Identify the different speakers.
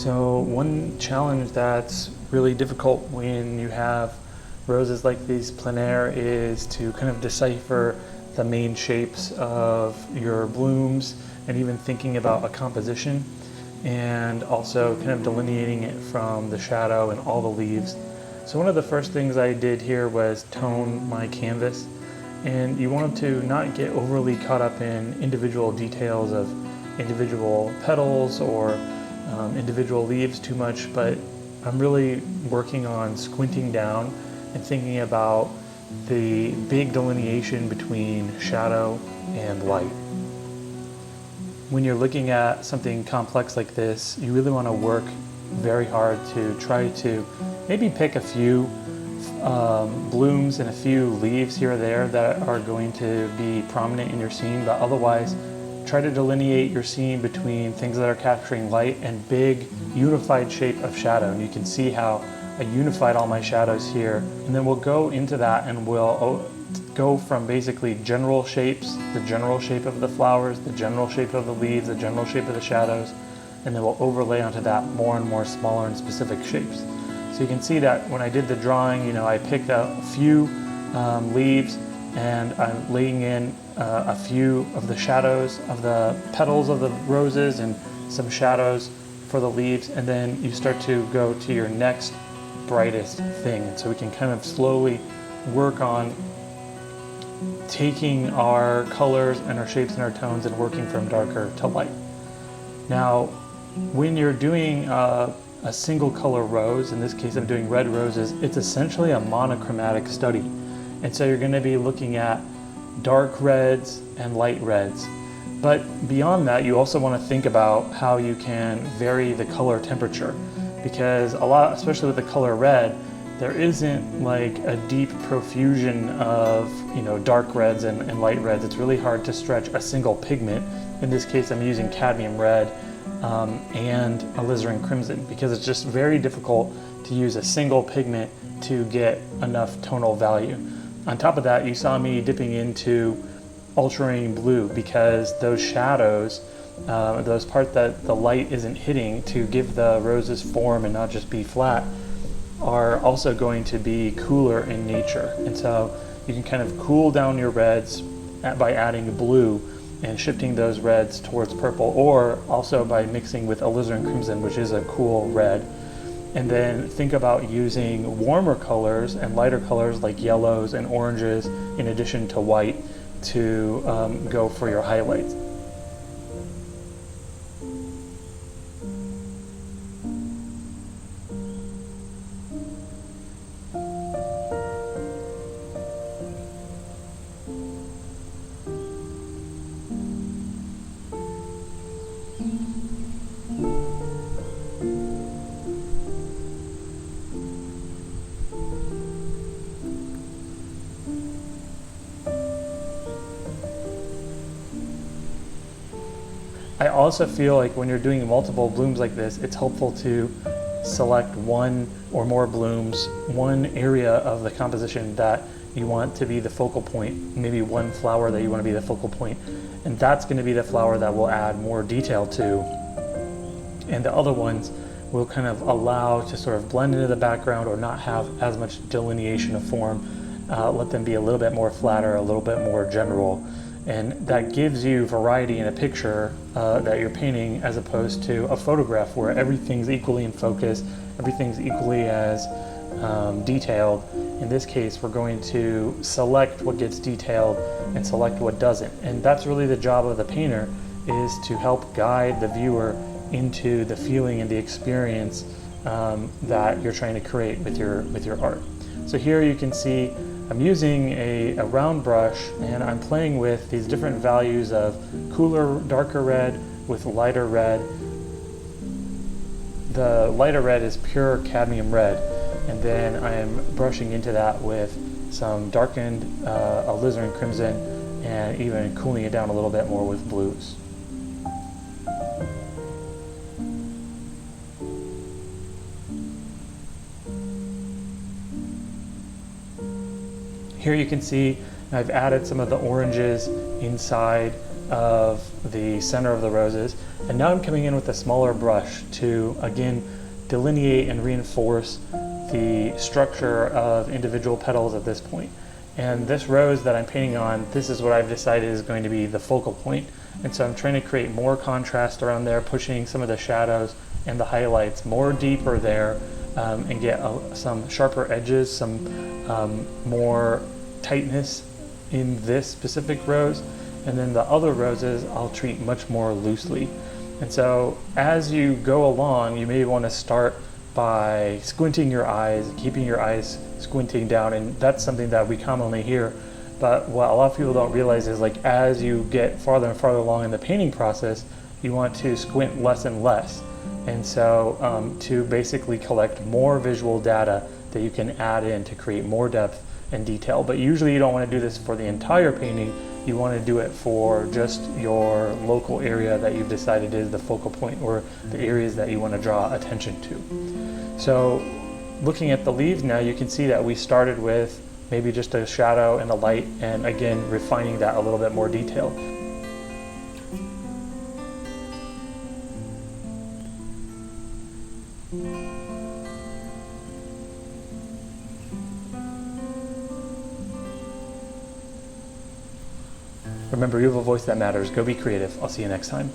Speaker 1: So one challenge that's really difficult when you have roses like these plein air is to kind of decipher the main shapes of your blooms and even thinking about a composition, and also kind of delineating it from the shadow and all the leaves. So one of the first things I did here was tone my canvas, and you want to not get overly caught up in individual details of individual petals or individual leaves too much, but I'm really working on squinting down and thinking about the big delineation between shadow and light. When you're looking at something complex like this, you really want to work very hard to try to maybe pick a few blooms and a few leaves here or there that are going to be prominent in your scene, but otherwise try to delineate your scene between things that are capturing light and big unified shape of shadow. And you can see how I unified all my shadows here, and then we'll go into that and we'll go from basically general shapes, the general shape of the flowers, the general shape of the leaves, the general shape of the shadows, and then we'll overlay onto that more and more smaller and specific shapes. So you can see that when I did the drawing, I picked out a few leaves, and I'm laying in a few of the shadows of the petals of the roses and some shadows for the leaves, and then you start to go to your next brightest thing. And so we can kind of slowly work on taking our colors and our shapes and our tones and working from darker to light. Now, when you're doing a single color rose, in this case I'm doing red roses, it's essentially a monochromatic study. And so you're going to be looking at dark reds and light reds. But beyond that, you also want to think about how you can vary the color temperature, because a lot, especially with the color red, there isn't like a deep profusion of dark reds and light reds. It's really hard to stretch a single pigment. In this case, I'm using cadmium red and alizarin crimson, because it's just very difficult to use a single pigment to get enough tonal value. On top of that, you saw me dipping into ultramarine blue, because those shadows, those parts that the light isn't hitting to give the roses form and not just be flat, are also going to be cooler in nature. And so you can kind of cool down your reds by adding blue and shifting those reds towards purple, or also by mixing with alizarin crimson, which is a cool red. And then think about using warmer colors and lighter colors like yellows and oranges in addition to white to go for your highlights. I also feel like when you're doing multiple blooms like this, it's helpful to select one or more blooms, one area of the composition that you want to be the focal point, maybe one flower that you want to be the focal point, and that's going to be the flower that we'll add more detail to, and the other ones will kind of allow to sort of blend into the background or not have as much delineation of form, let them be a little bit more flatter, a little bit more general. And that gives you variety in a picture that you're painting, as opposed to a photograph where everything's equally in focus, everything's equally as detailed. In this case, we're going to select what gets detailed and select what doesn't. And that's really the job of the painter, is to help guide the viewer into the feeling and the experience that you're trying to create with your art. So here you can see I'm using a round brush, and I'm playing with these different values of cooler, darker red with lighter red. The lighter red is pure cadmium red, and then I'm brushing into that with some darkened alizarin crimson, and even cooling it down a little bit more with blues. Here you can see I've added some of the oranges inside of the center of the roses. And now I'm coming in with a smaller brush to, again, delineate and reinforce the structure of individual petals at this point. And this rose that I'm painting on, this is what I've decided is going to be the focal point. And so I'm trying to create more contrast around there, pushing some of the shadows and the highlights more deeper there, and get some sharper edges, some more tightness in this specific rose. And then the other roses I'll treat much more loosely. And so as you go along, you may want to start by squinting your eyes, keeping your eyes squinting down, and that's something that we commonly hear. But what a lot of people don't realize is, like, as you get farther and farther along in the painting process, you want to squint less and less. And so to basically collect more visual data that you can add in to create more depth and detail. But usually you don't want to do this for the entire painting. You want to do it for just your local area that you've decided is the focal point, or the areas that you want to draw attention to. So looking at the leaves now, you can see that we started with maybe just a shadow and a light, and again refining that a little bit more detail. Remember, you have a voice that matters. Go be creative. I'll see you next time.